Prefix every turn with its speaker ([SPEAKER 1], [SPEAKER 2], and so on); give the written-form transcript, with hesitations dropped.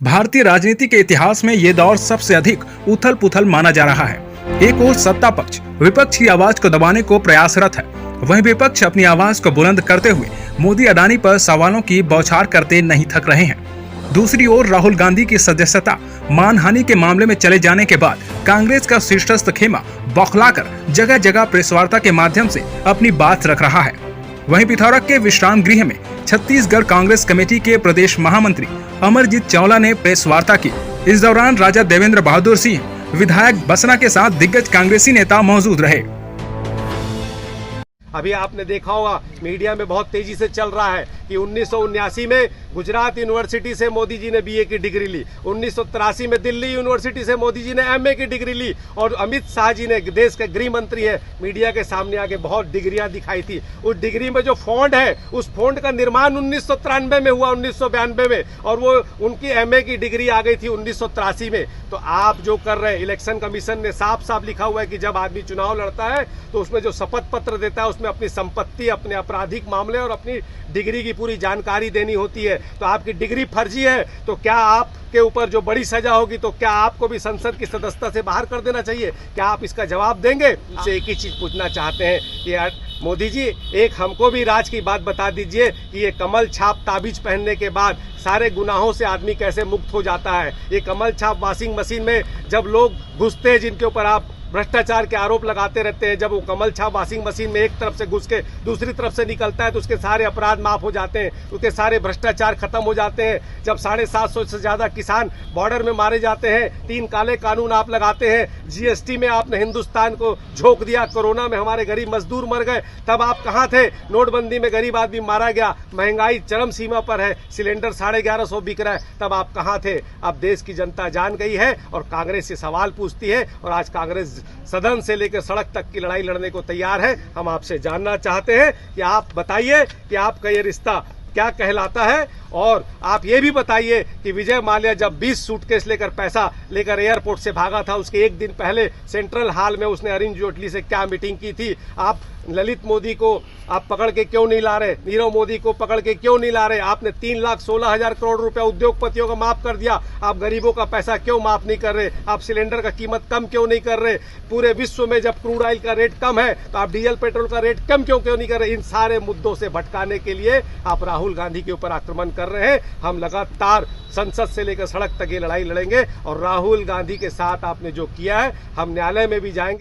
[SPEAKER 1] भारतीय राजनीति के इतिहास में ये दौर सबसे अधिक उथल पुथल माना जा रहा है। एक ओर सत्ता पक्ष विपक्ष की आवाज को दबाने को प्रयासरत है, वहीं विपक्ष अपनी आवाज को बुलंद करते हुए मोदी अडानी पर सवालों की बौछार करते नहीं थक रहे हैं। दूसरी ओर राहुल गांधी की सदस्यता मानहानि के मामले में चले जाने के बाद कांग्रेस का शीर्षस्थ खेमा बौखलाकर जगह जगह प्रेस वार्ता के माध्यम से अपनी बात रख रहा है। वहीं पिथौरागढ़ के विश्राम गृह में छत्तीसगढ़ कांग्रेस कमेटी के प्रदेश महामंत्री अमरजीत चावला ने प्रेस वार्ता की। इस दौरान राजा देवेंद्र बहादुर सिंह, विधायक बसना के साथ दिग्गज कांग्रेसी नेता मौजूद रहे।
[SPEAKER 2] अभी आपने देखा होगा मीडिया में बहुत तेजी से चल रहा है कि 1979 में गुजरात यूनिवर्सिटी से मोदी जी ने बीए की डिग्री ली, 1983 में दिल्ली यूनिवर्सिटी से मोदी जी ने एमए की डिग्री ली और अमित शाह जी ने, देश के गृह मंत्री है, मीडिया के सामने आके बहुत डिग्रियां दिखाई थी। उस डिग्री में जो फॉन्ट है, उस फॉन्ट का निर्माण 1993 में हुआ, 1992 में, और वो उनकी एमए की डिग्री आ गई थी 1983 में। तो आप जो कर रहे हैं, इलेक्शन कमीशन ने साफ साफ लिखा हुआ है कि जब आदमी चुनाव लड़ता है तो उसमें जो शपथ पत्र देता है उसमें अपनी संपत्ति, अपने आपराधिक मामले और अपनी डिग्री की पूरी जानकारी देनी होती है। तो आपकी डिग्री फर्जी है तो क्या आपके ऊपर जो बड़ी सजा होगी तो क्या आपको भी संसद की सदस्यता से बाहर कर देना चाहिए? क्या आप इसका जवाब देंगे? आपसे एक ही चीज पूछना चाहते हैं कि यार मोदी जी, एक हमको भी राज की बात बता दीजिए कि ये कमल छाप ताबीज पहनने के बाद सारे गुनाहों से आदमी कैसे मुक्त हो जाता है। ये कमल छाप वॉशिंग मशीन में जब लोग घुसते हैं, जिनके ऊपर आप भ्रष्टाचार के आरोप लगाते रहते हैं, जब वो कमल छाप वॉशिंग मशीन में एक तरफ से घुस के दूसरी तरफ से निकलता है तो उसके सारे अपराध माफ हो जाते हैं, उसके सारे भ्रष्टाचार खत्म हो जाते हैं। जब 750 से ज्यादा किसान बॉर्डर में मारे जाते हैं, 3 काले कानून आप लगाते हैं, जीएसटी में आपने हिंदुस्तान को झोंक दिया, कोरोना में हमारे गरीब मजदूर मर गए, तब आप कहां थे? नोटबंदी में गरीब आदमी मारा गया, महंगाई चरम सीमा पर है, सिलेंडर 1150 बिक रहा है, तब आप कहां थे? अब देश की जनता जान गई है और कांग्रेस से सवाल पूछती है और आज कांग्रेस सदन से लेकर सड़क तक की लड़ाई लड़ने को तैयार है। हम आपसे जानना चाहते हैं कि आप बताइए कि आपका ये रिश्ता क्या कहलाता है, और आप ये भी बताइए कि विजय माल्या जब 20 सूटकेस लेकर पैसा लेकर एयरपोर्ट से भागा था, उसके एक दिन पहले सेंट्रल हॉल में उसने अरुण जेटली से क्या मीटिंग की थी? आप ललित मोदी को आप पकड़ के क्यों नहीं ला रहे? नीरव मोदी को पकड़ के क्यों नहीं ला रहे? आपने 3,16,000 करोड़ रुपया उद्योगपतियों का माफ कर दिया, आप गरीबों का पैसा क्यों माफ नहीं कर रहे? आप सिलेंडर का कीमत कम क्यों नहीं कर रहे? पूरे विश्व में जब क्रूड ऑयल का रेट कम है तो आप डीजल पेट्रोल का रेट कम क्यों नहीं कर रहे? इन सारे मुद्दों से भटकाने के लिए आप राहुल गांधी के ऊपर आक्रमण कर रहे हैं। हम लगातार संसद से लेकर सड़क तक ये लड़ाई लड़ेंगे और राहुल गांधी के साथ आपने जो किया है, हम न्यायालय में भी जाएंगे।